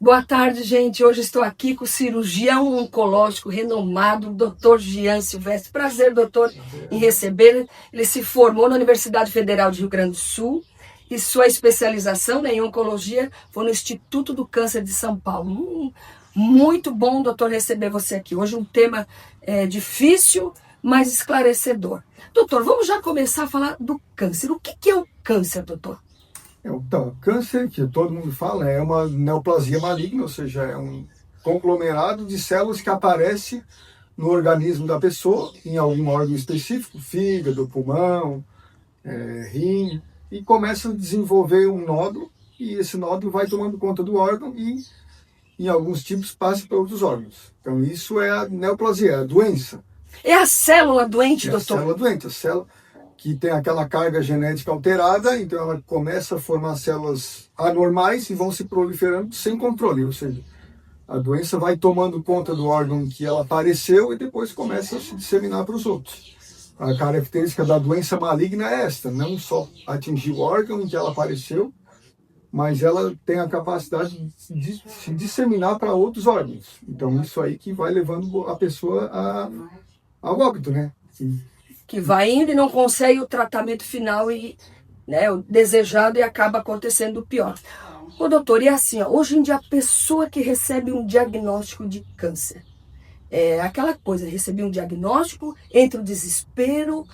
Boa tarde, gente. Hoje estou aqui com o cirurgião oncológico renomado, Dr. Jean Silvestre. Prazer, doutor, em receber. Ele se formou na Universidade Federal de Rio Grande do Sul e sua especialização, em oncologia foi no Instituto do Câncer de São Paulo. Muito bom, doutor, receber você aqui. Hoje um tema difícil, mas esclarecedor. Doutor, vamos já começar a falar do câncer. O que é o câncer, doutor? Então, câncer, que todo mundo fala, é uma neoplasia maligna, ou seja, é um conglomerado de células que aparece no organismo da pessoa, em algum órgão específico, fígado, pulmão, rim, e começa a desenvolver um nódulo, e esse nódulo vai tomando conta do órgão e, em alguns tipos, passa para outros órgãos. Então, isso é a neoplasia, é a doença. É a célula doente, doutor? É a célula doente, a célula que tem aquela carga genética alterada, então ela começa a formar células anormais e vão se proliferando sem controle, ou seja, a doença vai tomando conta do órgão que ela apareceu e depois começa a se disseminar para os outros. A característica da doença maligna é esta, não só atingir o órgão em que ela apareceu, mas ela tem a capacidade de se disseminar para outros órgãos. Então isso aí que vai levando a pessoa ao óbito, né? Que vai indo e não consegue o tratamento final e, o desejado, e acaba acontecendo o pior. Ô doutor, e assim, hoje em dia a pessoa que recebe um diagnóstico de câncer, aquela coisa, receber um diagnóstico, entra o desespero,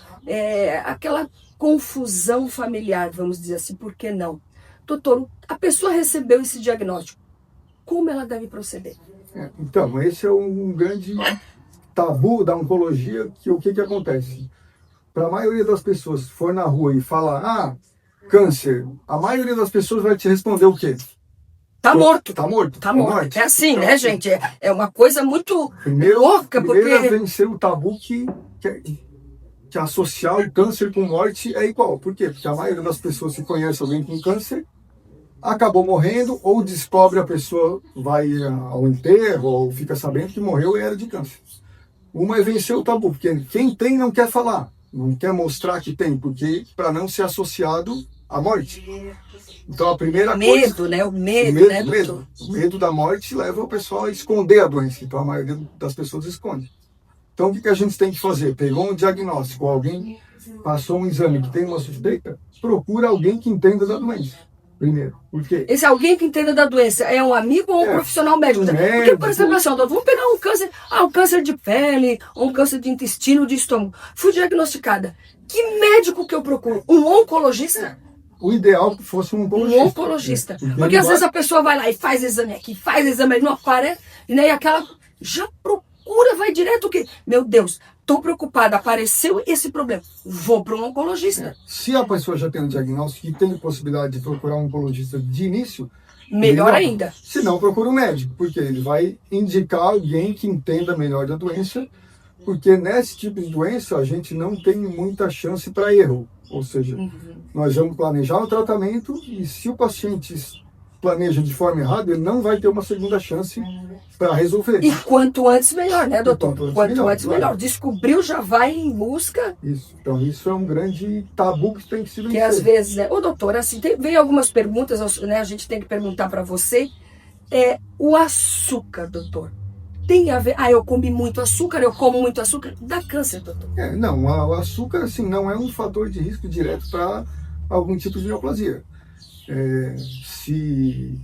aquela confusão familiar, vamos dizer assim, por que não? Doutor, a pessoa recebeu esse diagnóstico, como ela deve proceder? Então, esse é um grande tabu da oncologia, que o que acontece? Para a maioria das pessoas, se for na rua e falar, câncer, a maioria das pessoas vai te responder o quê? Tá morto. Tá morto. Tá morto. É assim, então, né, gente? É uma coisa muito louca, porque... Primeiro é vencer o tabu que associar o câncer com morte é igual. Por quê? Porque a maioria das pessoas que conhece alguém com câncer acabou morrendo, ou descobre a pessoa, vai ao enterro, ou fica sabendo que morreu e era de câncer. Uma é vencer o tabu, porque quem tem não quer falar. Não quer mostrar que tem, porque para não ser associado à morte. Então a primeira coisa... Né? O medo, né, doutor? O medo da morte leva o pessoal a esconder a doença. Então a maioria das pessoas esconde. Então o que a gente tem que fazer? Pegou um diagnóstico, alguém passou um exame que tem uma suspeita, procura alguém que entenda da doença. Primeiro, por quê? Esse alguém que entenda da doença é um amigo ou um profissional médico? Porque, por exemplo, assim, vamos pegar um câncer, um câncer de pele, ou um câncer de intestino, de estômago. Fui diagnosticada. Que médico que eu procuro? Um oncologista? O ideal que fosse um oncologista. Um oncologista. Porque às vezes a pessoa vai lá e faz exame aqui, faz exame ali, não aparece, e aquela já procura, vai direto o quê? Meu Deus, estou preocupada, apareceu esse problema, vou para um oncologista. Se a pessoa já tem um diagnóstico e tem possibilidade de procurar um oncologista de início, melhor ainda. Se não, procura um médico, porque ele vai indicar alguém que entenda melhor da doença, porque nesse tipo de doença a gente não tem muita chance para erro. Ou seja, nós vamos planejar o tratamento e se o paciente planeja de forma errada, ele não vai ter uma segunda chance para resolver. E quanto antes melhor, né, doutor? Quanto antes melhor. Descobriu, já vai em busca. Isso. Então isso é um grande tabu que tem que se vencer. Que às vezes, doutor, assim, vem algumas perguntas, né, a gente tem que perguntar para você. O açúcar, doutor, tem a ver... eu comi muito açúcar, eu como muito açúcar, dá câncer, doutor? Não, o açúcar, assim, não é um fator de risco direto para algum tipo de neoplasia. Se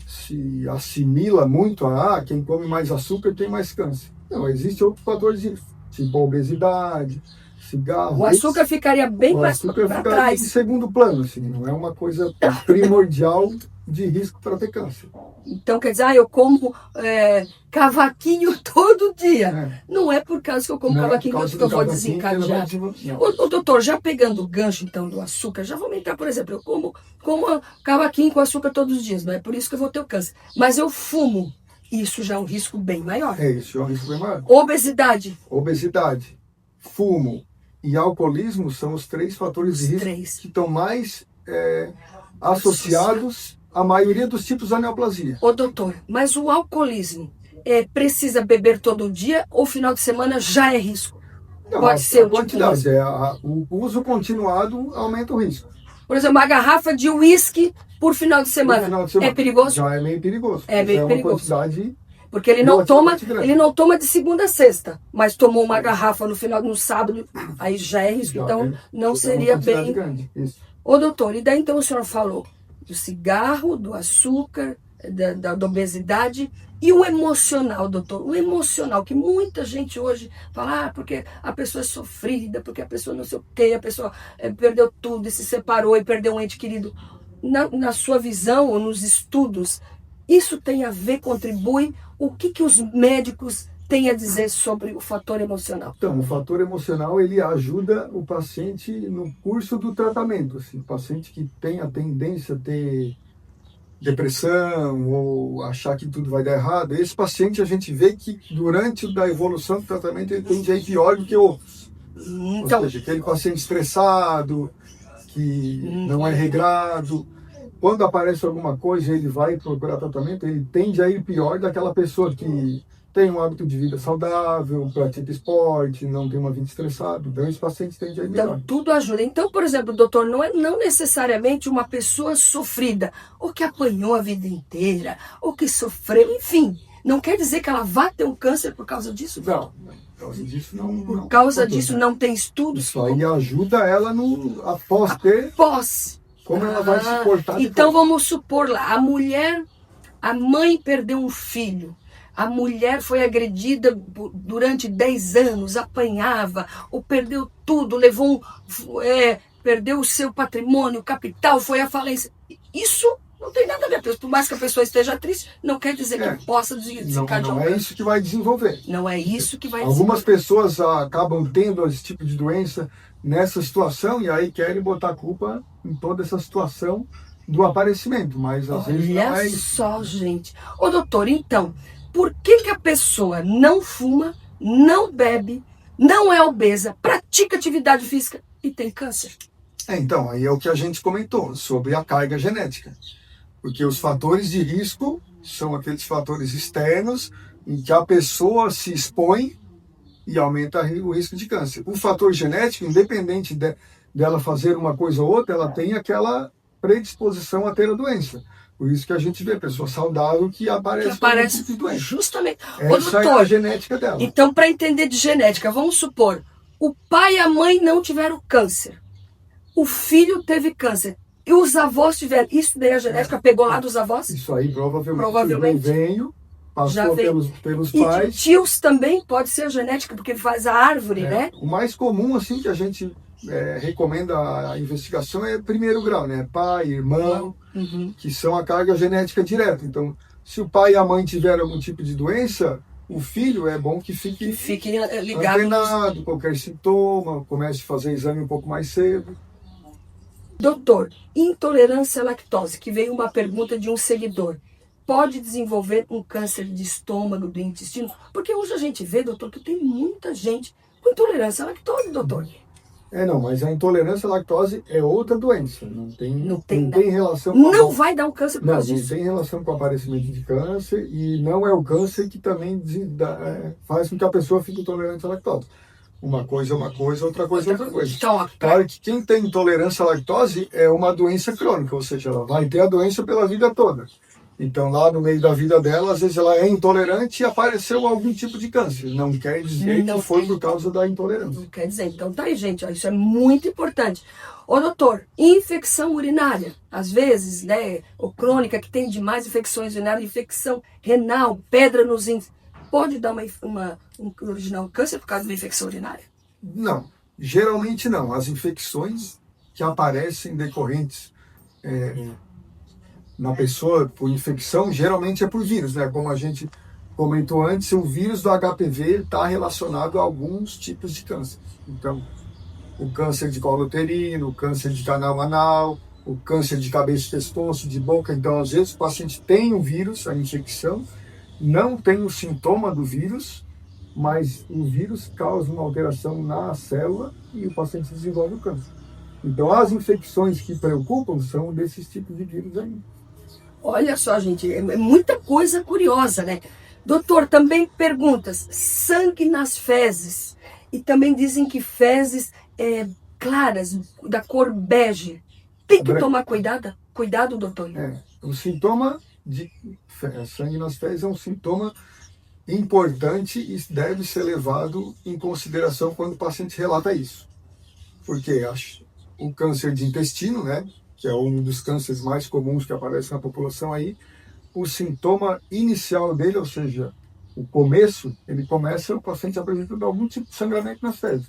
assimila muito quem come mais açúcar tem mais câncer. Não, existe outros fatores de risco, tipo obesidade, cigarro. O açúcar ficaria bem mais para trás. Em segundo plano, assim, não é uma coisa primordial de risco para ter câncer. Então, quer dizer, eu como cavaquinho todo dia. Não é por causa que eu como cavaquinho que eu vou desencadear. Ô, doutor, já pegando o gancho, então, do açúcar, já vou aumentar, por exemplo, eu como cavaquinho com açúcar todos os dias, não é por isso que eu vou ter o câncer. Mas eu fumo, isso já é um risco bem maior. Isso é um risco bem maior. Obesidade, fumo e alcoolismo são os 3 fatores de risco que estão mais associados à maioria dos tipos da neoplasia. Ô doutor, mas o alcoolismo precisa beber todo dia ou final de semana já é risco? Não, pode ser a quantidade, o uso continuado aumenta o risco. Por exemplo, uma garrafa de uísque por final de semana, é perigoso? Já é meio perigoso. É meio uma perigoso. Quantidade porque ele não toma de segunda a sexta, mas tomou uma garrafa no sábado, aí já é risco. Então, não seria bem... grande. Isso. Ô, doutor, e daí então o senhor falou do cigarro, do açúcar, da obesidade e o emocional, doutor. O emocional, que muita gente hoje fala, porque a pessoa é sofrida, porque a pessoa não sei o quê, a pessoa perdeu tudo e se separou e perdeu um ente querido. Na sua visão ou nos estudos, isso tem a ver, contribui? O que os médicos têm a dizer sobre o fator emocional? Então, o fator emocional, ele ajuda o paciente no curso do tratamento. Assim, o paciente que tem a tendência a ter depressão ou achar que tudo vai dar errado, esse paciente a gente vê que durante a evolução do tratamento ele tende a ir pior do que outros. Então, ou seja, aquele paciente estressado, que não é regrado, quando aparece alguma coisa ele vai procurar tratamento, ele tende a ir pior daquela pessoa que tem um hábito de vida saudável, pratica esporte, não tem uma vida estressada. Então, esse paciente tende a ir melhor. Então, tudo ajuda. Então, por exemplo, doutor, não necessariamente uma pessoa sofrida, ou que apanhou a vida inteira, ou que sofreu, enfim. Não quer dizer que ela vá ter um câncer por causa disso? Não, por causa disso não. Por causa disso não tem estudos? Isso aí ajuda ela após ter... Como ela vai se portar depois. Então, vamos supor lá, a mãe perdeu um filho. A mulher foi agredida durante 10 anos, apanhava, ou perdeu tudo, perdeu o seu patrimônio, o capital, foi à falência. Isso não tem nada a ver. Por mais que a pessoa esteja triste, não quer dizer que possa desencadear. Não é isso que vai desenvolver. Não é isso que vai Algumas pessoas acabam tendo esse tipo de doença nessa situação e aí querem botar a culpa em toda essa situação do aparecimento. Mas às vezes não é isso. Olha só, gente. Ô, doutor, então... Por que a pessoa não fuma, não bebe, não é obesa, pratica atividade física e tem câncer? Então, aí é o que a gente comentou sobre a carga genética. Porque os fatores de risco são aqueles fatores externos em que a pessoa se expõe e aumenta o risco de câncer. O fator genético, independente dela fazer uma coisa ou outra, ela tem aquela predisposição a ter a doença. Por isso que a gente vê pessoa saudável que aparece tipo doença. Justamente. Essa é a genética dela. Então, para entender de genética, vamos supor, o pai e a mãe não tiveram câncer. O filho teve câncer. E os avós tiveram. Isso daí a genética pegou lá dos avós? Isso aí provavelmente. Veio, passou pelos pais. E tios também pode ser a genética, porque faz a árvore, né? O mais comum, assim, que a gente recomenda a investigação é primeiro grau, né? Pai, irmão, que são a carga genética direta. Então, se o pai e a mãe tiverem algum tipo de doença, o filho é bom que fique ligado, antenado, qualquer sintoma, comece a fazer exame um pouco mais cedo. Doutor, intolerância à lactose, que veio uma pergunta de um seguidor. Pode desenvolver um câncer de estômago, do intestino? Porque hoje a gente vê, doutor, que tem muita gente com intolerância à lactose, doutor. Não, mas a intolerância à lactose é outra doença. Não tem relação com Não vai dar um câncer por causa disso. Não tem relação com o aparecimento de câncer e não é o câncer que também faz com que a pessoa fique intolerante à lactose. Uma coisa é uma coisa, outra coisa é outra coisa. Claro que quem tem intolerância à lactose é uma doença crônica, ou seja, ela vai ter a doença pela vida toda. Então, lá no meio da vida dela, às vezes ela é intolerante e apareceu algum tipo de câncer. Não quer dizer que foi por causa da intolerância. Não quer dizer. Então, tá aí, gente. Ó, isso é muito importante. Ô, doutor, infecção urinária. Às vezes, né, ou crônica, que tem demais infecções urinárias, infecção renal, pedra nos rins. Pode dar originar um câncer por causa da infecção urinária? Não. Geralmente não. As infecções que aparecem decorrentes... na pessoa, por infecção, geralmente é por vírus, né? Como a gente comentou antes, o vírus do HPV está relacionado a alguns tipos de câncer. Então, o câncer de colo uterino, o câncer de canal anal, o câncer de cabeça de pescoço, de boca. Então, às vezes, o paciente tem o vírus, a infecção, não tem o sintoma do vírus, mas o vírus causa uma alteração na célula e o paciente desenvolve o câncer. Então, as infecções que preocupam são desses tipos de vírus aí. Olha só, gente, é muita coisa curiosa, né? Doutor, também perguntas, sangue nas fezes. E também dizem que fezes claras, da cor bege. Tem que tomar cuidado? cuidado, doutor. O sintoma de sangue nas fezes é um sintoma importante e deve ser levado em consideração quando o paciente relata isso. Porque o câncer de intestino, né, que é um dos cânceres mais comuns que aparece na população aí, o sintoma inicial dele, ou seja, o começo, o paciente apresentando algum tipo de sangramento nas fezes.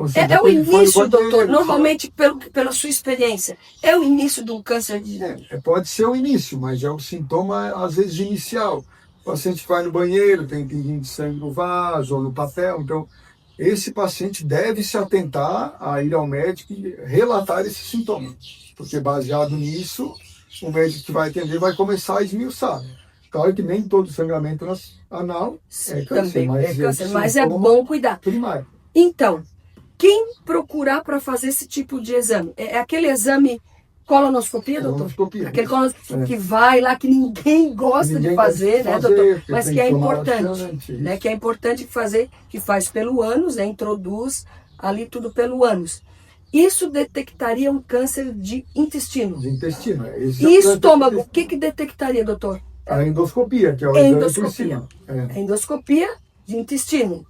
Seja, É o início, doutor, normalmente, pela sua experiência, é o início de um câncer de... Pode ser o início, mas é o sintoma, às vezes, inicial. O paciente vai no banheiro, tem pinguinho de sangue no vaso ou no papel, então esse paciente deve se atentar a ir ao médico e relatar esse sintoma, porque baseado nisso, o médico que vai atender vai começar a esmiuçar. Claro que nem todo sangramento anal é câncer, mas é bom cuidar. Primário. Então, quem procurar para fazer esse tipo de exame? É aquele exame colonoscopia, doutor? Colonoscopia. Aquele colonoscopia que vai lá, que ninguém gosta de fazer, né, doutor? Mas que é importante, né? Que é importante fazer, que faz pelo ânus, né? Introduz ali tudo pelo ânus. Isso detectaria um câncer de intestino. De intestino. E estômago, o que detectaria, doutor? A endoscopia, que é o exame por cima. A endoscopia de intestino.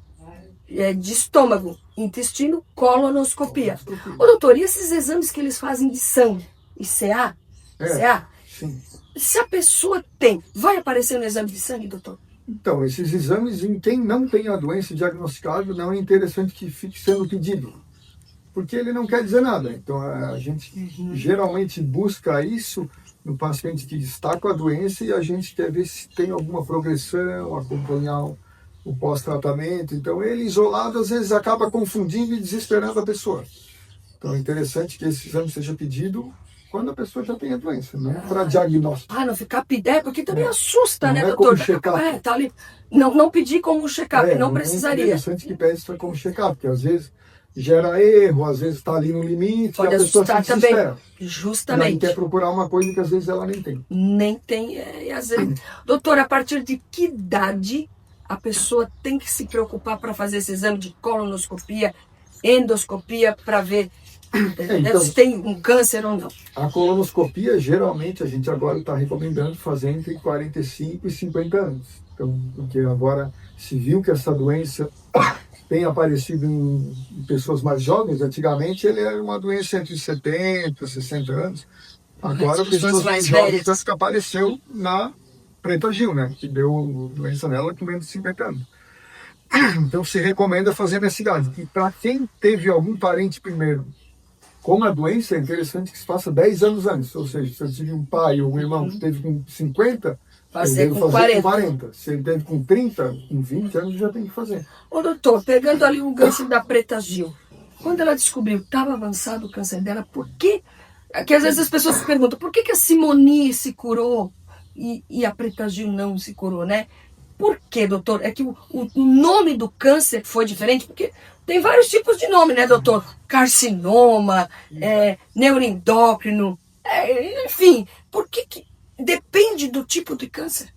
De estômago, intestino, colonoscopia. Ô, doutor, e esses exames que eles fazem de sangue? E CA? CA? Sim. Se a pessoa tem, vai aparecer no exame de sangue, doutor? Então, esses exames, em quem não tem a doença diagnosticada, não é interessante que fique sendo pedido, porque ele não quer dizer nada. Então, a gente geralmente busca isso no paciente que está com a doença e a gente quer ver se tem alguma progressão, acompanhar o pós-tratamento. Então, ele isolado, às vezes, acaba confundindo e desesperando a pessoa. Então, é interessante que esse exame seja pedido quando a pessoa já tem a doença, não é para diagnóstico. Não ficar pedindo, porque também assusta, não né, é doutor? Como tá ali. Não pedir como check-up, não precisaria. É interessante que peça como check-up, porque às vezes gera erro, às vezes está ali no limite, pode e a pessoa se desespera. Também. Justamente. Ela quer procurar uma coisa que às vezes ela nem tem. Nem tem, e às vezes... Doutor, a partir de que idade a pessoa tem que se preocupar para fazer esse exame de colonoscopia, endoscopia, para ver então, se tem um câncer ou não? A colonoscopia, geralmente, a gente agora está recomendando fazer entre 45 e 50 anos. Então, porque agora se viu que essa doença tem aparecido em pessoas mais jovens. Antigamente, ele era uma doença entre 70 e 60 anos. Agora, pessoas mais jovens que apareceu na Preta Gil, né? Que deu doença nela com menos de 50 anos. Então, se recomenda fazer nessa idade. E para quem teve algum parente primeiro com a doença, é interessante que se faça 10 anos antes. Ou seja, se eu tive um pai ou um irmão que teve com 50, fazer com 40. Se ele teve com 30, com 20 anos, já tem que fazer. Ô, doutor, pegando ali o câncer da Preta Gil, quando ela descobriu que estava avançado o câncer dela, por que... Que às vezes as pessoas se perguntam, por que a Simone se curou e a Preta Gil não se curou, né? Por quê, doutor? É que o nome do câncer foi diferente, porque tem vários tipos de nome, né, doutor? Carcinoma, neuroendócrino, enfim. Por que depende do tipo de câncer?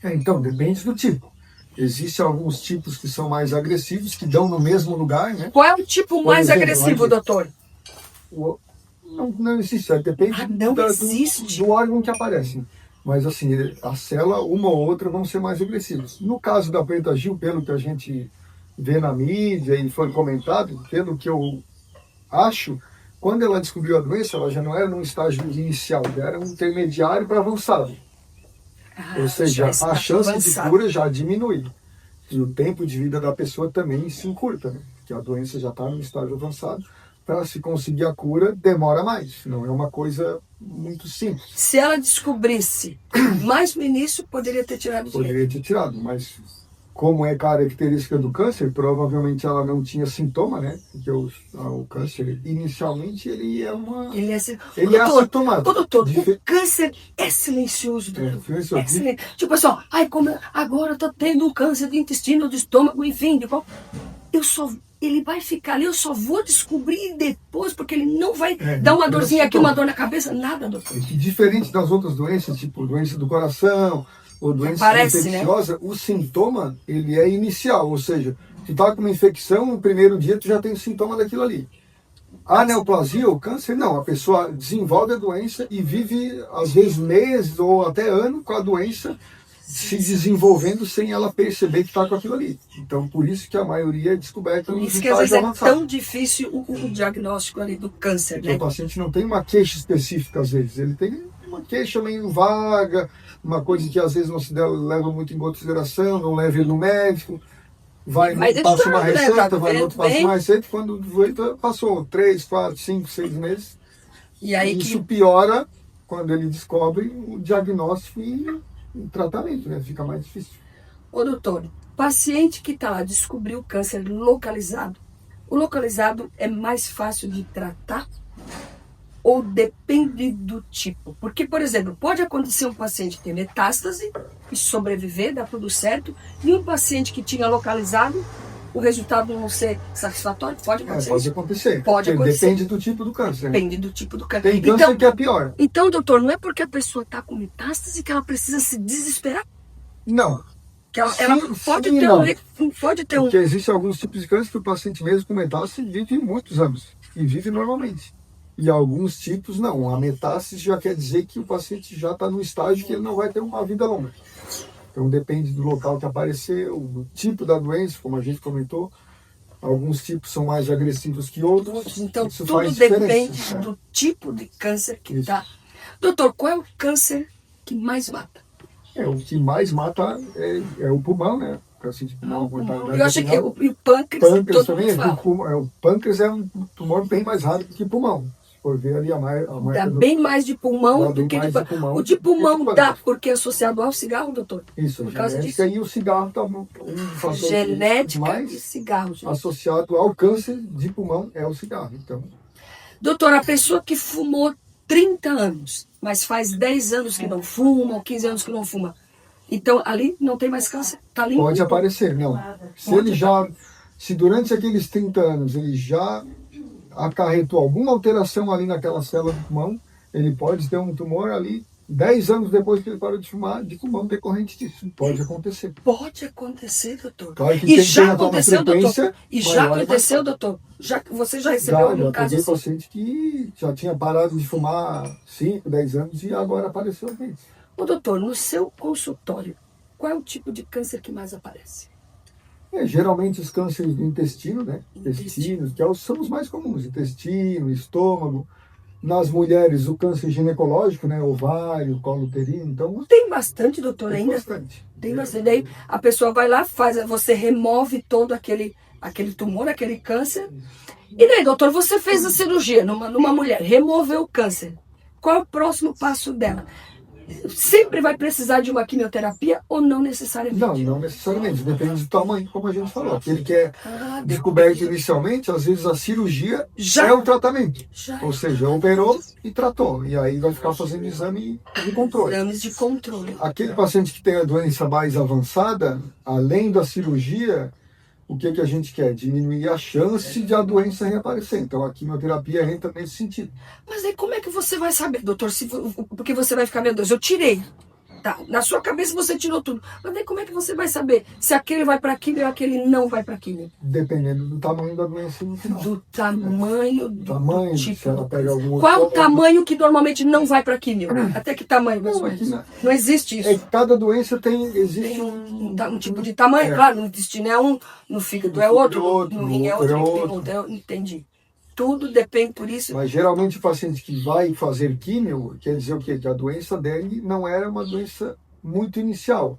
Então, depende do tipo. Existem alguns tipos que são mais agressivos, que dão no mesmo lugar, né? Qual é o tipo mais agressivo, doutor? Não existe, depende do órgão que aparece. Mas assim, a célula, uma ou outra, vão ser mais agressivas. No caso da Preta Gil, pelo que a gente vê na mídia e foi comentado, pelo que eu acho, quando ela descobriu a doença, ela já não era num estágio inicial, já era um intermediário para avançado. Ou seja, a chance de cura já diminui. E o tempo de vida da pessoa também se encurta, né? Porque a doença já está no estágio avançado. Para se conseguir a cura, demora mais. Não é uma coisa muito simples. Se ela descobrisse mais no início, poderia ter tirado de Poderia ter tirado, mas como é característica do câncer, provavelmente ela não tinha sintoma, né? Porque o câncer, inicialmente, ele é assintomático. Ô, doutor, o câncer é silencioso, doutor. Tipo assim, agora eu tô tendo um câncer de intestino, de estômago, enfim, ele vai ficar ali, eu só vou descobrir depois, porque ele não vai dar uma dorzinha aqui, uma dor na cabeça, nada, doutor. Diferente das outras doenças, tipo doença do coração ou doença infecciosa, né? O sintoma, ele é inicial, ou seja, tu tá com uma infecção, no primeiro dia tu já tem o sintoma daquilo ali. A neoplasia, o câncer, não. A pessoa desenvolve a doença e vive, às vezes, meses ou até ano com a doença se desenvolvendo sem ela perceber que está com aquilo ali. Então, por isso que a maioria é descoberta Por no isso que às estágio vezes é avançado. tão difícil o diagnóstico ali do câncer, Porque né? o paciente não tem uma queixa específica, às vezes. Ele tem uma queixa meio vaga, uma coisa que às vezes não se leva muito em consideração, não leva ele no médico. Vai, Vai passa uma editando, né? receita, Tá vai no outro, passa bem. uma receita, quando passou 3, 4, 5, 6 meses. E aí Isso que piora quando ele descobre o diagnóstico e o tratamento, né? Fica mais difícil. Ô, doutor, paciente que está lá descobriu o câncer localizado, o localizado é mais fácil de tratar ou depende do tipo? Porque, por exemplo, pode acontecer um paciente ter metástase e sobreviver, dá tudo certo, e um paciente que tinha localizado, o resultado não ser satisfatório, pode acontecer Pode isso? acontecer. Pode Porque acontecer. Depende do tipo do câncer. Né? Depende do tipo do câncer. Tem câncer que é pior. Então, doutor, não é porque a pessoa está com metástase que ela precisa se desesperar? Não. Que ela Sim, pode sim, ter não. pode ter um... Porque existem alguns tipos de câncer que o paciente mesmo com metástase vive muitos anos e vive normalmente. E alguns tipos não. A metástase já quer dizer que o paciente já está no estágio que ele não vai ter uma vida longa. Então depende do local que apareceu, do tipo da doença, como a gente comentou. Alguns tipos são mais agressivos que outros. Então, Isso tudo faz depende diferença, né? do tipo de câncer que Isso. tá. Doutor, qual é o câncer que mais mata? O que mais mata é o pulmão, né? Câncer de pulmão, mortalidade Eu achei que renal. o pâncreas, Pâncreas todo também, mundo fala. o pâncreas é um tumor bem mais raro do que pulmão. Se for ver ali Dá a bem mais de pulmão Dá do bem que de mais de pulmão O de do que pulmão de dá pâncreas. porque é associado ao cigarro, doutor? Isso, a Por causa genética disso? e o cigarro está um fator Genética e mais cigarro. Gente. associado ao câncer de pulmão é o cigarro. Então, Doutor, a pessoa que fumou 30 anos, mas faz 10 anos que não fuma, ou 15 anos que não fuma, então ali não tem mais câncer? Tá limpo? pode aparecer, não. Se durante aqueles 30 anos ele já acarretou alguma alteração ali naquela célula do pulmão, ele pode ter um tumor ali 10 anos depois que ele parou de fumar, de pulmão decorrente disso. Pode acontecer. Pode acontecer, doutor. Claro que E tem já que ter uma aconteceu, doutor? frequência E já maior e mais aconteceu, forte. doutor? Você já recebeu algum Já caso peguei assim? paciente que já tinha parado de fumar 5, 10 anos e agora apareceu aqui. Ô, doutor, no seu consultório, qual é o tipo de câncer que mais aparece? Geralmente os cânceres do intestino, né? Intestinos, são os mais comuns. Intestino, estômago. Nas mulheres, o câncer ginecológico, né? Ovário, colo uterino. Então, Tem bastante, doutor, tem ainda? bastante. Tem bastante. Daí a pessoa vai lá, você remove todo aquele tumor, aquele câncer. E daí, doutor, você fez a cirurgia numa mulher, removeu o câncer. Qual é o próximo passo dela? Sempre vai precisar de uma quimioterapia ou não necessariamente? Não necessariamente. Depende do tamanho, como a gente falou. Aquele que é Ah, descoberto inicialmente, às vezes a cirurgia Já. é o tratamento. Já. Ou seja, operou e tratou. E aí vai ficar fazendo exame de controle. Exames de controle. Aquele paciente que tem a doença mais avançada, além da cirurgia, o que a gente quer? Diminuir a chance de a doença reaparecer. Então a quimioterapia entra nesse sentido. Mas aí como é que você vai saber, doutor? Porque você vai ficar, meu Deus, eu tirei. Tá, na sua cabeça você tirou tudo. Mas aí como é que você vai saber se aquele vai para quimio ou aquele não vai para quimio? Dependendo do tamanho da doença no final. Do tamanho, do Se tipo. ela pega algum Qual o outro- tamanho que normalmente não vai para quimio? Até que tamanho, mais ou Não, menos? não. Não existe isso. Cada doença existe Tem um tipo de tamanho, É. claro, no intestino é um, no fígado é fígado outro, é outro, no rim é no outro, útero é tem outro. outro, eu entendi. Tudo depende, por isso. Mas geralmente o paciente que vai fazer químio, quer dizer o quê? Que a doença dele não era uma doença muito inicial.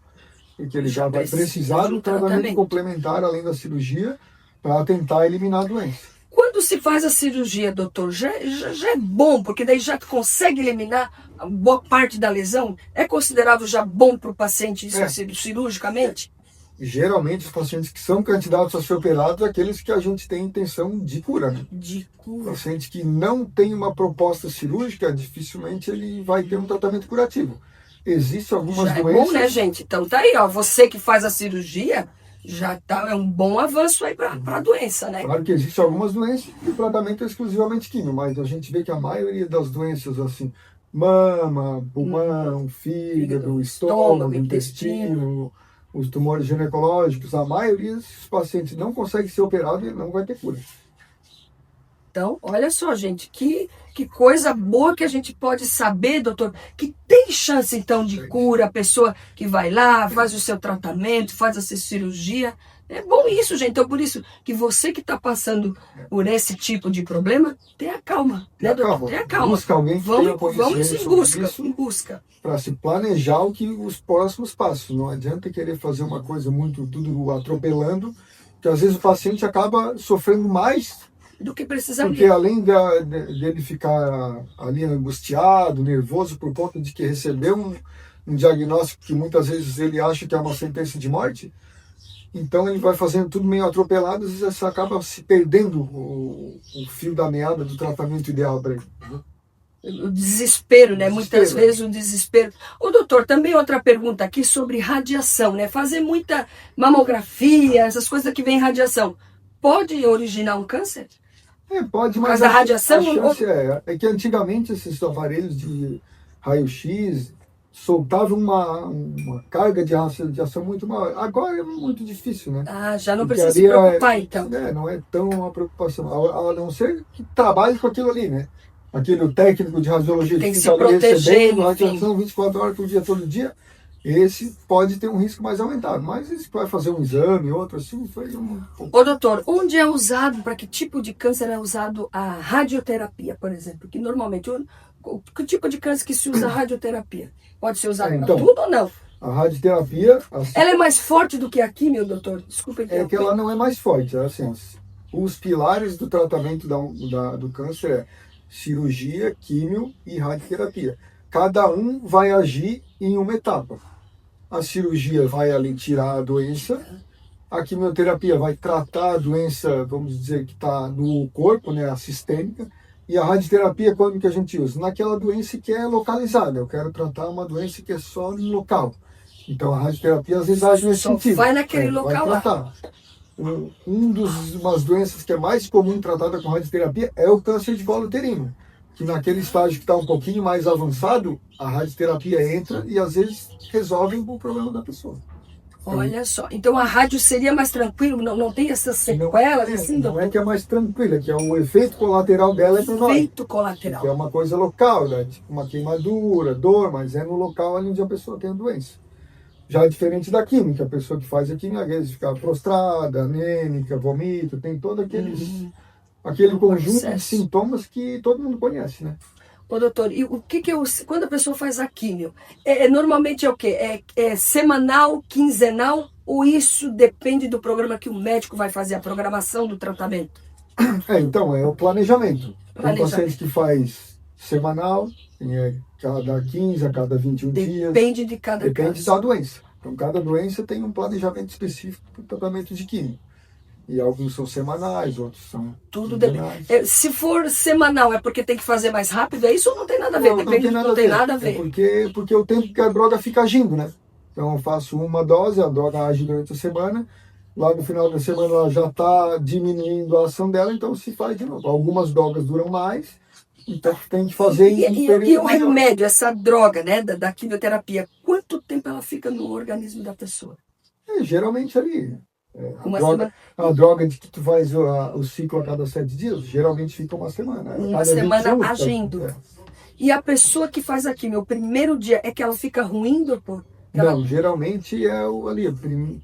E que ele já vai precisar de um tratamento complementar além da cirurgia para tentar eliminar a doença. Quando se faz a cirurgia, doutor, já é bom, porque daí já consegue eliminar a boa parte da lesão? É considerado já bom para o paciente isso cirurgicamente? Geralmente os pacientes que são candidatos a ser operados são aqueles que a gente tem intenção de cura. Né? De O cura. paciente que não tem uma proposta cirúrgica, dificilmente ele vai ter um tratamento curativo. Existem algumas Já é doenças... bom, né, gente? Então tá aí, ó. Você que faz a cirurgia, já tá, é um bom avanço aí para a doença, né? Claro que existem algumas doenças que o tratamento é exclusivamente químio, mas a gente vê que a maioria das doenças, assim, mama, pulmão, fígado, estômago, intestino, os tumores ginecológicos, a maioria dos pacientes não consegue ser operado e não vai ter cura. Então, olha só, gente, que coisa boa que a gente pode saber, doutor, que tem chance, então, de cura, a pessoa que vai lá, faz o seu tratamento, faz a sua cirurgia. É bom isso, gente. Então, por isso que você que está passando por esse tipo de problema, tenha calma, né, doutor? Tenha calma. Busca alguém que tenha Vamos em busca. Para se planejar os próximos passos. Não adianta querer fazer uma coisa muito tudo atropelando, que às vezes o paciente acaba sofrendo mais do que precisaria. Porque além dele ficar ali angustiado, nervoso por conta de que recebeu um diagnóstico que muitas vezes ele acha que é uma sentença de morte, então ele vai fazendo tudo meio atropelado, às vezes você acaba se perdendo o fio da meada do tratamento ideal para ele. O desespero, né? Muitas vezes o desespero. Ô, doutor, também outra pergunta aqui sobre radiação, né? Fazer muita mamografia, essas coisas que vem radiação, pode originar um câncer? Pode, mas a radiação, a chance é que antigamente esses aparelhos de raio-x soltavam uma carga de radiação muito maior. Agora é muito difícil, né? Já não precisa se preocupar, então. Não é tão uma preocupação, a não ser que trabalhe com aquilo ali, né? Aquele técnico de radiologia tem que se proteger, recebendo radiação 24 horas por dia, todo dia, esse pode ter um risco mais aumentado. Mas esse vai fazer um exame, outro assim, foi um... Ô, doutor, onde é usado, para que tipo de câncer é usado a radioterapia, por exemplo? Que normalmente, que tipo de câncer que se usa a radioterapia? Pode ser usado para tudo ou não? A radioterapia... Ela é mais forte do que a quimio, doutor? Desculpa interromper. É que ela não é mais forte, assim, os pilares do tratamento do câncer é cirurgia, químio e radioterapia. Cada um vai agir em uma etapa. A cirurgia vai ali tirar a doença, a quimioterapia vai tratar a doença, vamos dizer, que está no corpo, né, a sistêmica, e a radioterapia, quando que a gente usa? Naquela doença que é localizada. Eu quero tratar uma doença que é só no local. Então a radioterapia às vezes age nesse sentido. Vai naquele local lá. Umas doenças que é mais comum tratada com radioterapia é o câncer de colo uterino, que naquele estágio que está um pouquinho mais avançado, a radioterapia entra e às vezes resolve o problema da pessoa. Olha só, então a rádio seria mais tranquilo, não tem essas sequelas assim, doutor? Não é que é mais tranquila, que é o efeito colateral dela é menor. Efeito colateral. Que é uma coisa local, né? Tipo uma queimadura, dor, mas é no local onde a pessoa tem a doença. Já é diferente da química, a pessoa que faz a química às vezes fica prostrada, anêmica, vomita, tem todo aquele conjunto de sintomas que todo mundo conhece, né? Ô, doutor, e o que quando a pessoa faz a químio, normalmente é o quê? É semanal, quinzenal, ou isso depende do programa que o médico vai fazer, a programação do tratamento? Então, é o planejamento. Tem paciente que faz semanal, cada 15 a cada 21 dias. Depende de cada caso. Depende da doença. Então, cada doença tem um planejamento específico para o tratamento de químio. E alguns são semanais, outros são tudo depende. Se for semanal, é porque tem que fazer mais rápido? É isso ou não tem nada a ver? Não tem nada a ver. Porque o tempo que a droga fica agindo, né? Então eu faço uma dose, a droga age durante a semana, lá no final da semana ela já está diminuindo a ação dela, então se faz de novo. Algumas drogas duram mais, então tem que fazer em período E o remédio, essa droga, né, da quimioterapia, quanto tempo ela fica no organismo da pessoa? Geralmente ali... A droga de que tu faz o ciclo a cada 7 dias, geralmente fica uma semana. Uma semana agindo. E a pessoa que faz a quimio, o primeiro dia, é que ela fica ruim, doutor? Não, geralmente é ali,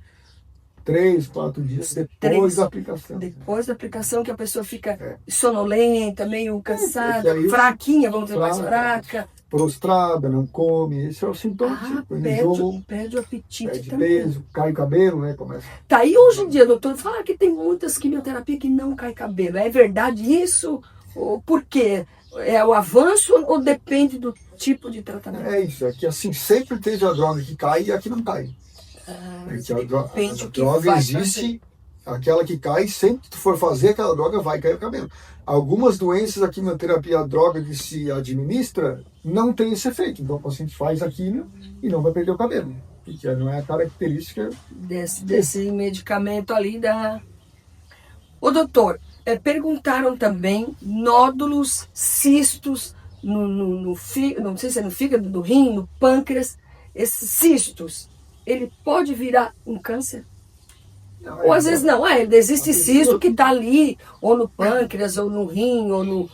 3, 4 dias depois da aplicação. Depois da aplicação que a pessoa fica sonolenta, meio cansada, fraquinha, vamos dizer, mais fraca. Prostrada, não come, esse é o sintoma. Perde o apetite perde também. Peso, cai cabelo, né? Começa. Tá, e hoje em dia, doutor, fala que tem muitas quimioterapias que não cai cabelo. É verdade isso? Ou por quê? É o avanço ou depende do tipo de tratamento? É isso, é que assim, sempre teve a droga que cai e a que não cai. Depende a droga existe, aquela que cai, sempre que tu for fazer aquela droga vai cair o cabelo. Algumas doenças, a quimioterapia, a droga que se administra, não tem esse efeito. Então o paciente faz a quimio e não vai perder o cabelo. Porque não é a característica desse medicamento ali da... Ô doutor, perguntaram também nódulos, cistos no fígado, não sei se é no fígado, no rim, no pâncreas. Esses cistos, ele pode virar um câncer? Não, Ou às vezes não, existe cisto que está ali, ou no pâncreas, ou no rim, ou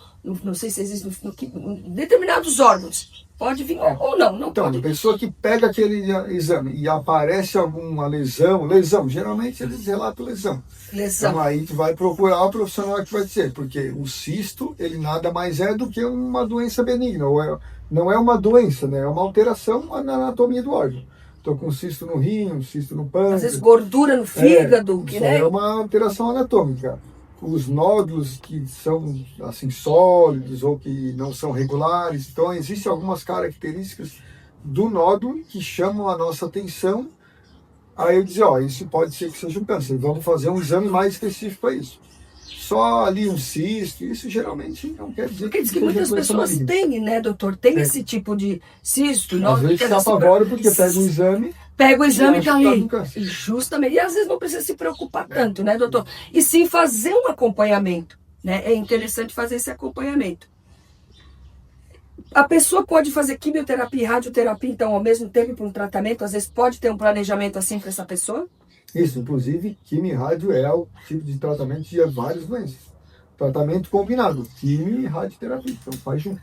não sei se existe em determinados órgãos. Pode vir ou não Então, pode. a pessoa que pega aquele exame e aparece alguma lesão, geralmente eles relatam lesão. Então aí tu vai procurar o profissional que vai dizer, porque o cisto, ele nada mais é do que uma doença benigna, não é uma doença, né? É uma alteração na anatomia do órgão. Estou com um cisto no rim, um cisto no pâncreas. Às vezes gordura no fígado. É uma alteração anatômica. Os nódulos que são assim sólidos ou que não são regulares. Então, existem algumas características do nódulo que chamam a nossa atenção. Aí eu dizia, isso pode ser que seja um câncer. Vamos fazer um exame mais específico para isso. Só ali um cisto, isso geralmente não quer dizer porque diz que muitas pessoas têm, né, doutor? Tem esse tipo de cisto. Às vezes se apavora porque pega o exame. Pega o exame e tá ali. Tá Justamente. E às vezes não precisa se preocupar tanto, né, doutor? E sim fazer um acompanhamento, né? É interessante fazer esse acompanhamento. A pessoa pode fazer quimioterapia e radioterapia, então, ao mesmo tempo para um tratamento? Às vezes pode ter um planejamento assim para essa pessoa? Isso, inclusive, quimio e rádio é o tipo de tratamento de várias doenças. Tratamento combinado, quimio e radioterapia, então faz junto.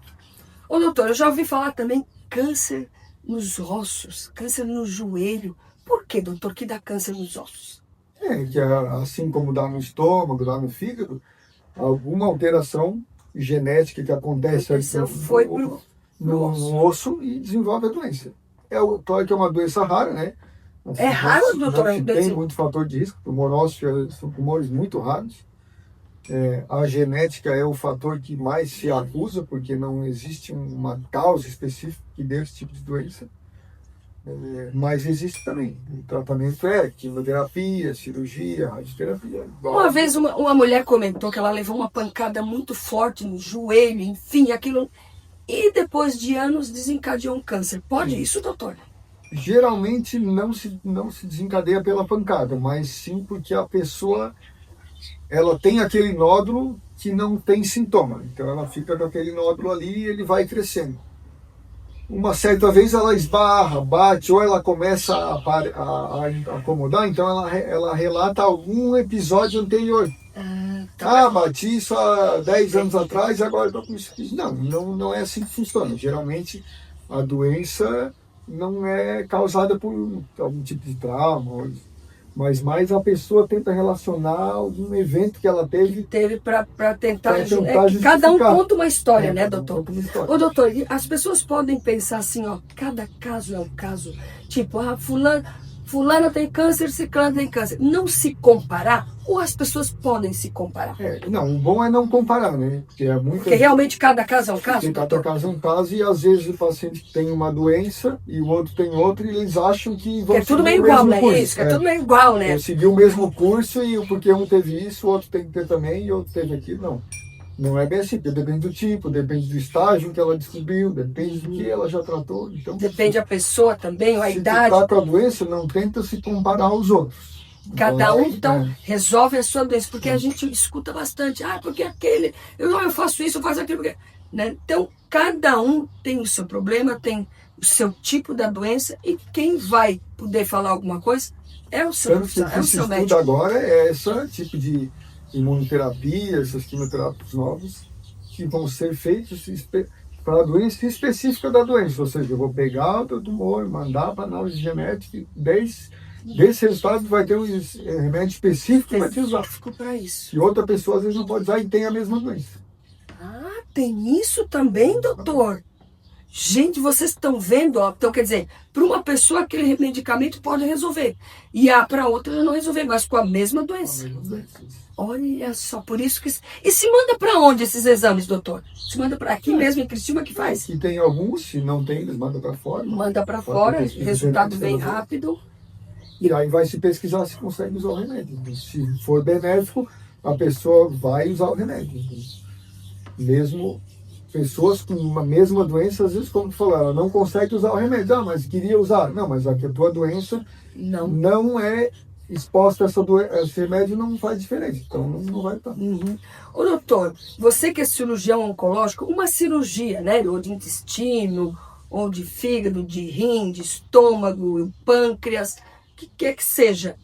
Ô doutor, eu já ouvi falar também câncer nos ossos, câncer no joelho. Por que, doutor, que dá câncer nos ossos? Que assim como dá no estômago, dá no fígado, alguma alteração genética que acontece no osso e desenvolve a doença. Claro que é uma doença rara, né? É raro, doutor? Não tem muito fator de risco. Tumor ósseo são tumores muito raros. A genética é o fator que mais se acusa, porque não existe uma causa específica que dê esse tipo de doença. Mas existe também. O tratamento é quimioterapia, cirurgia, radioterapia. Uma vez uma mulher comentou que ela levou uma pancada muito forte no joelho, enfim, aquilo. E depois de anos desencadeou um câncer. Pode isso, doutor? Geralmente não se desencadeia pela pancada, mas sim porque a pessoa ela tem aquele nódulo que não tem sintoma. Então ela fica com aquele nódulo ali e ele vai crescendo. Uma certa vez ela esbarra, bate, ou ela começa a acomodar, então ela relata algum episódio anterior. Bati isso há 10 anos atrás e agora estou com isso aqui. Não é assim que funciona. Geralmente a doença não é causada por algum tipo de trauma, mas mais a pessoa tenta relacionar algum evento que ela teve para tentar justificar. Cada um conta uma história, né, doutor? Ô, doutor, as pessoas podem pensar assim, cada caso é um caso. Tipo, fulana tem câncer, ciclana tem câncer. Não se comparar, ou as pessoas podem se comparar? O bom é não comparar, né? Porque realmente cada caso é um caso, cada caso é um caso, e às vezes o paciente tem uma doença e o outro tem outra, e eles acham que vão seguir tudo meio igual, né? Curso. Isso, que é tudo meio igual, né? Eu segui o mesmo curso e porque um teve isso, o outro tem que ter também, e o outro teve aquilo. Não é bem assim, porque depende do tipo, depende do estágio que ela descobriu, depende do que ela já tratou. Então, depende da pessoa também, a idade. Se está com a doença, não tenta se comparar aos outros. Cada um, então, resolve a sua doença, porque a gente escuta bastante. Porque aquele, eu faço isso, eu faço aquilo. Né? Então, cada um tem o seu problema, tem o seu tipo da doença, e quem vai poder falar alguma coisa é o seu médico. Agora é esse tipo de imunoterapia, essas quimioterapias novas, que vão ser feitas para a doença específica da doença. Ou seja, eu vou pegar o tumor, mandar para análise genética, e desse resultado vai ter um remédio específico que vai te usar. Para isso. E outra pessoa às vezes não pode usar e tem a mesma doença. Tem isso também, doutor? Gente, vocês estão vendo, então quer dizer, para uma pessoa aquele medicamento pode resolver, e para outra não resolver, mas com a mesma doença. Olha só, por isso que... E se manda para onde esses exames, doutor? Se manda para aqui mesmo em Criciúma que faz? E tem alguns, se não tem, eles mandam para fora. Manda para fora, resultado bem rápido. E aí vai se pesquisar se consegue usar o remédio. Se for benéfico, a pessoa vai usar o remédio. Mesmo pessoas com uma mesma doença, às vezes, como tu falou, ela não consegue usar o remédio. Mas queria usar. Não, mas a tua doença não é exposta a esse remédio, não faz diferença. Então não vai estar. Ô doutor, você que é cirurgião oncológico, uma cirurgia, né, ou de intestino, ou de fígado, de rim, de estômago, pâncreas, que quer que seja,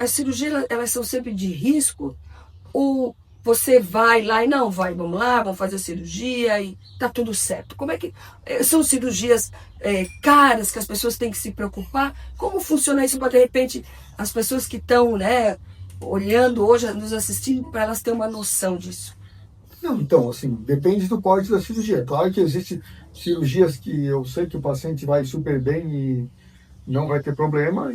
As cirurgias, elas são sempre de risco? Ou você vai lá e não vai, vamos lá, vamos fazer a cirurgia e tá tudo certo? Como é que... São cirurgias caras que as pessoas têm que se preocupar? Como funciona isso para, de repente, as pessoas que estão, né, olhando hoje, nos assistindo, para elas terem uma noção disso? Não, então, assim, depende do porte da cirurgia. Claro que existem cirurgias que eu sei que o paciente vai super bem e não vai ter problema.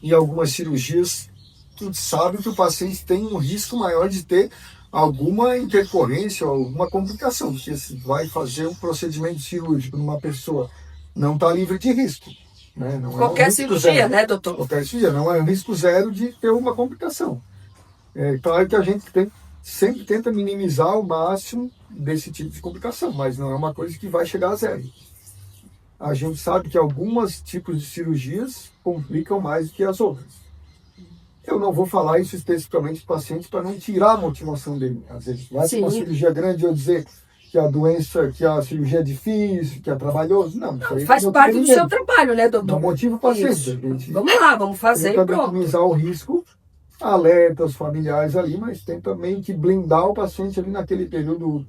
E algumas cirurgias, tu sabe que o paciente tem um risco maior de ter alguma intercorrência ou alguma complicação. Porque se vai fazer um procedimento cirúrgico numa pessoa, não está livre de risco. Né? Não Qualquer é um cirurgia, zero, né, doutor? Qualquer cirurgia, não é um risco zero de ter uma complicação. É claro que a gente sempre tenta minimizar ao máximo desse tipo de complicação, mas não é uma coisa que vai chegar a zero. A gente sabe que alguns tipos de cirurgias complicam mais do que as outras. Eu não vou falar isso especificamente para o paciente para não tirar a motivação dele. Às vezes vai ter uma cirurgia grande ou dizer que que a cirurgia é difícil, que é trabalhoso. Não, faz parte do seu trabalho, né, doutor? Não motiva o paciente. Vamos lá, vamos fazer e pronto. Minimizar o risco, alerta os familiares ali, mas tenta meio que blindar o paciente ali naquele período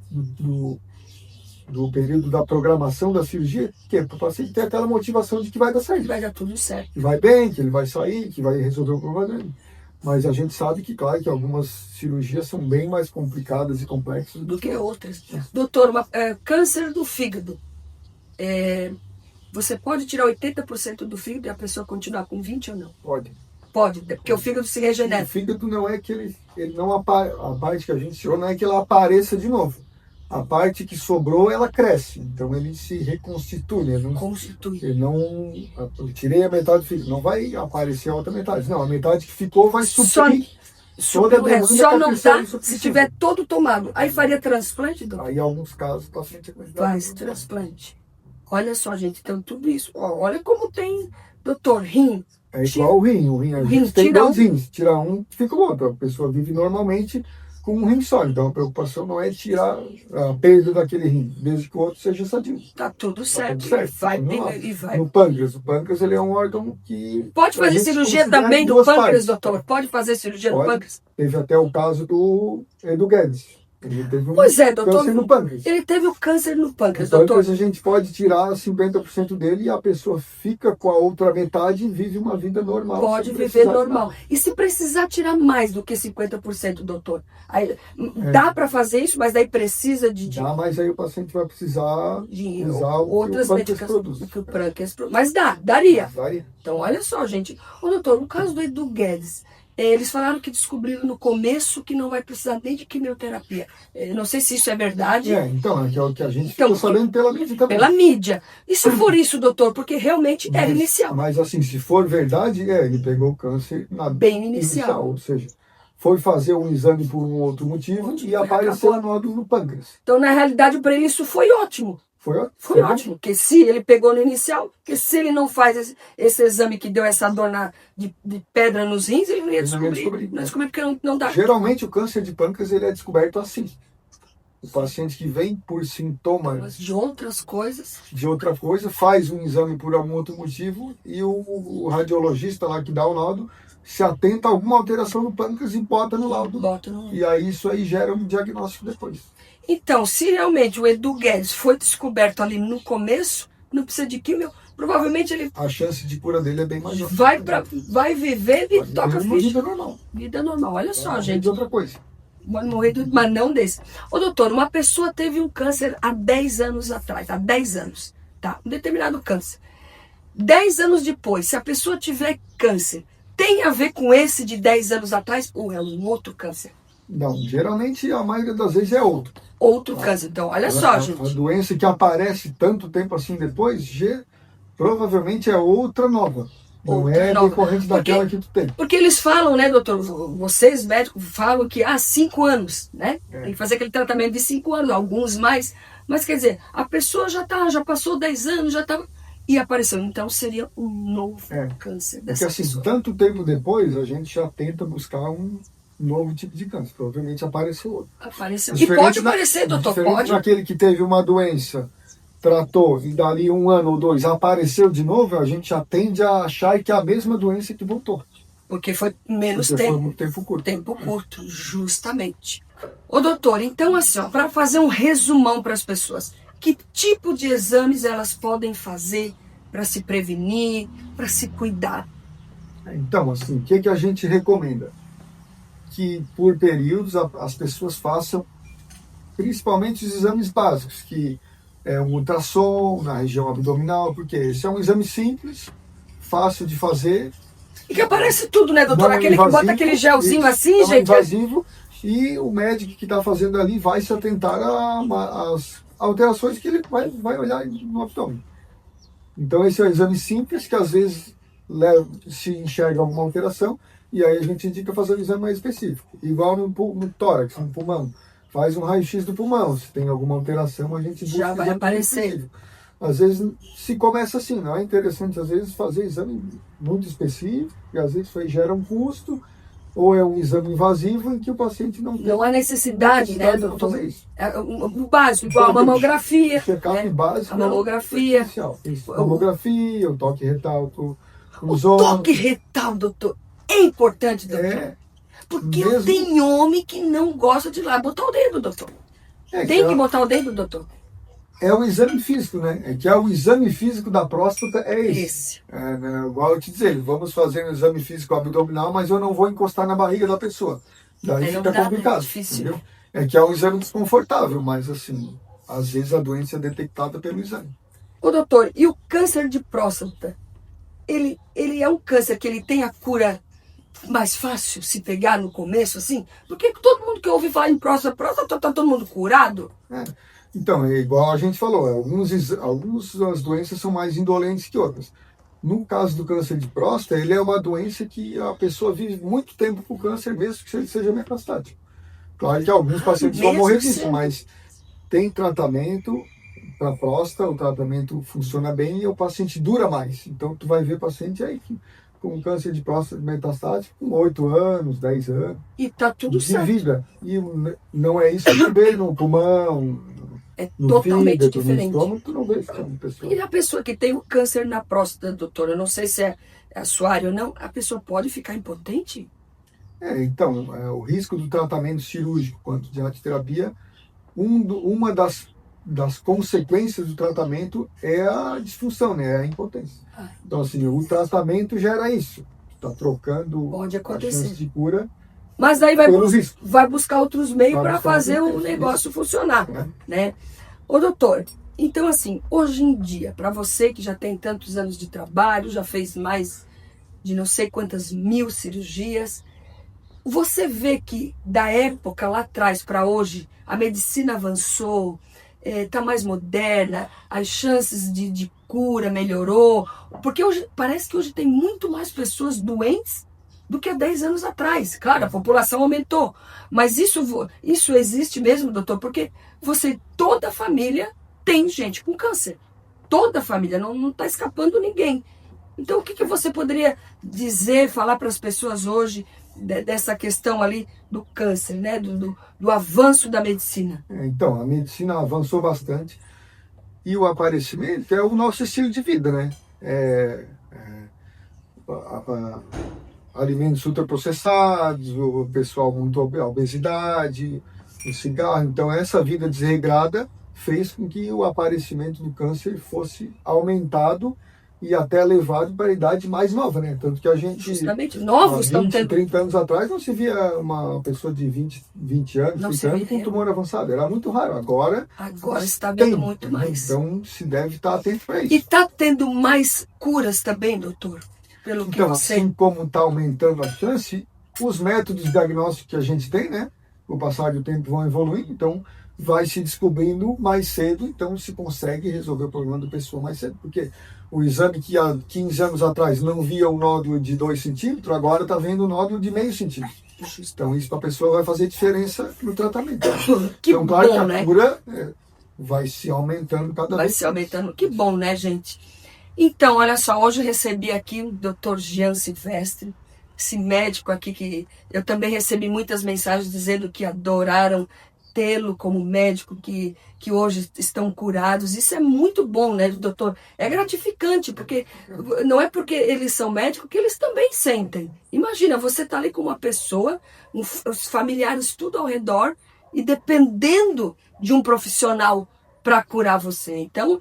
do período da programação da cirurgia, que é para o paciente ter aquela motivação de que vai dar certo. Vai dar tudo certo. Que vai bem, que ele vai sair, que vai resolver o problema dele. Mas a gente sabe que, claro, que algumas cirurgias são bem mais complicadas e complexas do que outras. Doutor, câncer do fígado. Você pode tirar 80% do fígado e a pessoa continuar com 20 ou não? Pode. Pode, porque o fígado se regenera. O fígado não é que ele não a parte que a gente tirou não é que ela apareça de novo. A parte que sobrou, ela cresce. Então ele se reconstitui. Eu tirei a metade do fígado. Não vai aparecer a outra metade. Não, a metade que ficou vai suprir. Só não dá se tiver todo tomado. Aí faria transplante, doutor? Aí em alguns casos o paciente faz transplante. Olha só, gente, então tudo isso. Olha como tem, doutor, rim. É igual o rim. A gente tem dois rins. Tira um, fica o outro. A pessoa vive normalmente com um rim só. Então a preocupação não é tirar a perda daquele rim, desde que o outro seja sadio. Tá tudo certo. Vai. No pâncreas. O pâncreas ele é um órgão que... Pode fazer cirurgia também do pâncreas, doutor? Pode fazer cirurgia do pâncreas? Teve até o caso do Edu Guedes. Ele teve doutor, câncer no pâncreas. Ele teve o câncer no pâncreas, doutor. doutor. A gente pode tirar 50% dele e a pessoa fica com a outra metade e vive uma vida normal. Pode viver normal. E se precisar tirar mais do que 50%, doutor? Aí, dá para fazer isso, mas daí precisa de... Dá, mas aí o paciente vai precisar usar outras medicações que o pâncreas produz. Mas daria. Então, olha só, gente. Doutor, no caso do Edu Guedes, eles falaram que descobriram no começo que não vai precisar nem de quimioterapia. Não sei se isso é verdade. Então, é o que a gente ficou sabendo pela mídia também. Pela mídia. E se for isso, doutor? Porque realmente era inicial. Mas assim, se for verdade, ele pegou o câncer bem inicial. Ou seja, foi fazer um exame por um outro motivo e apareceu um nódulo no pâncreas. Então, na realidade, para ele isso foi ótimo. Foi ótimo, porque se ele pegou no inicial, porque se ele não faz esse exame que deu essa dor de pedra nos rins, ele não ia descobrir. Não ia descobrir porque não dá. Geralmente o câncer de pâncreas ele é descoberto assim. O paciente que vem por sintomas de outra coisa, faz um exame por algum outro motivo e o radiologista lá que dá o laudo se atenta a alguma alteração no pâncreas e bota no laudo. E aí isso aí gera um diagnóstico depois. Então, se realmente o Edu Guedes foi descoberto ali no começo, não precisa de químio, provavelmente ele... A chance de cura dele é bem maior. Vai viver e toca a ficha. Vida normal. Vida normal, olha só, gente. De outra coisa. Morrer mas não desse. Doutor, uma pessoa teve um câncer há 10 anos atrás, há 10 anos, tá? Um determinado câncer. 10 anos depois, se a pessoa tiver câncer, tem a ver com esse de 10 anos atrás ou é um outro câncer? Não, geralmente a maioria das vezes é outro. Outro câncer. Então, olha só, gente. A doença que aparece tanto tempo assim depois, provavelmente é outra nova. Não é decorrente daquela que tu tem. Porque eles falam, né, doutor? Vocês médicos falam que há 5 anos, né? Tem que fazer aquele tratamento de 5 anos, alguns mais. Mas quer dizer, a pessoa já passou 10 anos, já está... E apareceu. Então seria um novo câncer dessa pessoa. Porque assim, pessoa. Tanto tempo depois, a gente já tenta buscar um novo tipo de câncer. Provavelmente apareceu outro. E pode aparecer, doutor, pode. Aquele que teve uma doença, tratou e dali 1 ano ou 2 apareceu de novo, a gente já tende a achar que é a mesma doença que voltou. Porque foi menos Porque tempo. foi muito tempo curto. Tempo curto, justamente. Ô doutor, então assim, para fazer um resumão para as pessoas, que tipo de exames elas podem fazer para se prevenir, para se cuidar? Então, assim, o que a gente recomenda? Que por períodos as pessoas façam principalmente os exames básicos, que é um ultrassom na região abdominal, porque esse é um exame simples, fácil de fazer. E que aparece tudo, né, doutor? Não é Aquele que bota invasivo, aquele gelzinho isso, assim, não é gente. invasivo, e o médico que está fazendo ali vai se atentar às alterações que ele vai olhar no abdômen. Então esse é um exame simples, que às vezes se enxerga alguma alteração, e aí a gente indica fazer um exame mais específico. Igual no tórax, no pulmão. Faz um raio-x do pulmão. Se tem alguma alteração, a gente busca Já vai exame aparecer. específico. Às vezes se começa assim, não é interessante às vezes fazer exame muito específico, e às vezes isso aí gera um custo, ou é um exame invasivo em que o paciente não tem Não há necessidade, né, para doutor? fazer isso. O básico, igual a mamografia. Check-up básico. A mamografia. Isso, mamografia, o toque retal pro O ozônio. toque retal, doutor, é importante, doutor. É, Porque mesmo- tem homem que não gosta de ir lá botar o dedo, doutor. Tem que botar o dedo, doutor? é o exame físico, né? É que é o exame físico da próstata, é esse. Esse. É, né? Igual eu te dizer, vamos fazer um exame físico abdominal, mas eu não vou encostar na barriga da pessoa. Daí Aí não fica dá, complicado. é difícil. Entendeu? É que é um exame desconfortável, mas assim, às vezes a doença é detectada pelo exame. Ô, doutor, e o câncer de próstata? Ele é um câncer que ele tem a cura mais fácil se pegar no começo, assim? Porque todo mundo que ouve falar em próstata, tá todo mundo curado? É. Então, é igual a gente falou, algumas doenças são mais indolentes que outras. No caso do câncer de próstata, ele é uma doença que a pessoa vive muito tempo com câncer, mesmo que ele seja metastático. Claro que alguns pacientes vão mesmo morrer disso, sendo? mas tem tratamento para próstata, o tratamento funciona bem e o paciente dura mais. Então, tu vai ver paciente aí com câncer de próstata metastático com 8 anos, 10 anos. E tá tudo De certo. vida. E não é isso que tu vê no pulmão, É no totalmente fígado, no diferente. estômago, tu não vê isso como pessoa. E a pessoa que tem o câncer na próstata, doutor, eu não sei se é a sua área ou não, a pessoa pode ficar impotente? Então, o risco do tratamento cirúrgico quanto de radioterapia, uma das consequências do tratamento é a disfunção, né? É a impotência. Então, assim, o tratamento gera isso. Tu tá trocando Pode a acontecer. chance de cura Mas aí pelo risco. vai buscar outros meios Vai para buscar fazer outros o meios, negócio funcionar, né? né? Ô, doutor, então assim, hoje em dia, para você que já tem tantos anos de trabalho, já fez mais de não sei quantas mil cirurgias, você vê que da época lá atrás para hoje, a medicina avançou, está mais moderna, as chances de cura melhorou, porque hoje parece que hoje tem muito mais pessoas doentes do que há 10 anos atrás. Claro, a população aumentou, mas isso existe mesmo, doutor, porque toda a família tem gente com câncer. Toda a família, não está escapando ninguém. Então, o que você poderia dizer, falar para as pessoas hoje dessa questão ali do câncer, né? Do avanço da medicina? Então, a medicina avançou bastante e o aparecimento é o nosso estilo de vida, né? Alimentos ultraprocessados, o pessoal muito a obesidade, o cigarro. Então, essa vida desregrada fez com que o aparecimento do câncer fosse aumentado e até levado para a idade mais nova, né? Tanto que a gente... Justamente, novos estão 20, tendo... 30 anos atrás não se via uma pessoa de 20 anos, Não 30 se anos via. com tumor avançado. Era muito raro. Agora está vendo tem, muito mais. Então se deve estar atento para isso. E está tendo mais curas também, doutor? Pelo que Então, eu sei. assim como está aumentando a chance, os métodos diagnósticos que a gente tem, né? Com o passar do tempo vão evoluindo, então vai se descobrindo mais cedo, então se consegue resolver o problema da pessoa mais cedo. Porque o exame que há 15 anos atrás não via um nódulo de 2 centímetros, agora está vendo um nódulo de meio centímetro. Então isso para a pessoa vai fazer diferença no tratamento. Que então, claro bom, que a né? cura vai se aumentando cada Vai vez. se aumentando. Que bom, né, gente? Então, olha só, hoje eu recebi aqui o Dr. Jean Silvestre, esse médico aqui que eu também recebi muitas mensagens dizendo que adoraram tê-lo como médico que hoje estão curados. Isso é muito bom, né, doutor? É gratificante, porque não é porque eles são médicos que eles também sentem. Imagina, você tá ali com uma pessoa, os familiares tudo ao redor, e dependendo de um profissional para curar você. Então,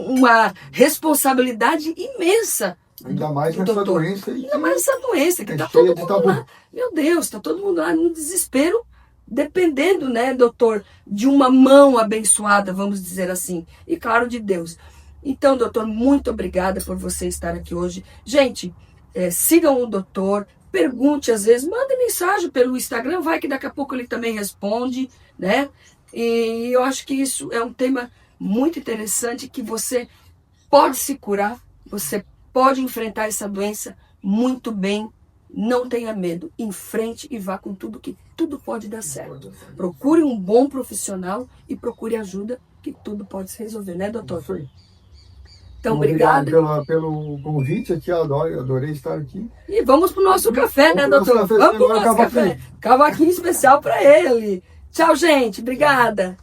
uma responsabilidade imensa. Ainda mais nessa doença. Ainda mais essa doença, que está cheia todo de mundo tabu. lá. Meu Deus, está todo mundo lá no desespero, dependendo, né, doutor, de uma mão abençoada, vamos dizer assim. E claro, de Deus. Então, doutor, muito obrigada por você estar aqui hoje. Gente, sigam o doutor, pergunte às vezes, mande mensagem pelo Instagram, vai que daqui a pouco ele também responde, né? E eu acho que isso é um tema muito interessante, que você pode se curar, você pode enfrentar essa doença muito bem. Não tenha medo, enfrente e vá com tudo, que tudo pode dar certo. Procure um bom profissional e procure ajuda, que tudo pode se resolver, né, doutor? Então, obrigada. Pelo convite aqui, adorei estar aqui. E vamos pro nosso café, né, doutor? Vamos pro nosso café. Cavaquinho especial para ele. Tchau, gente. Obrigada.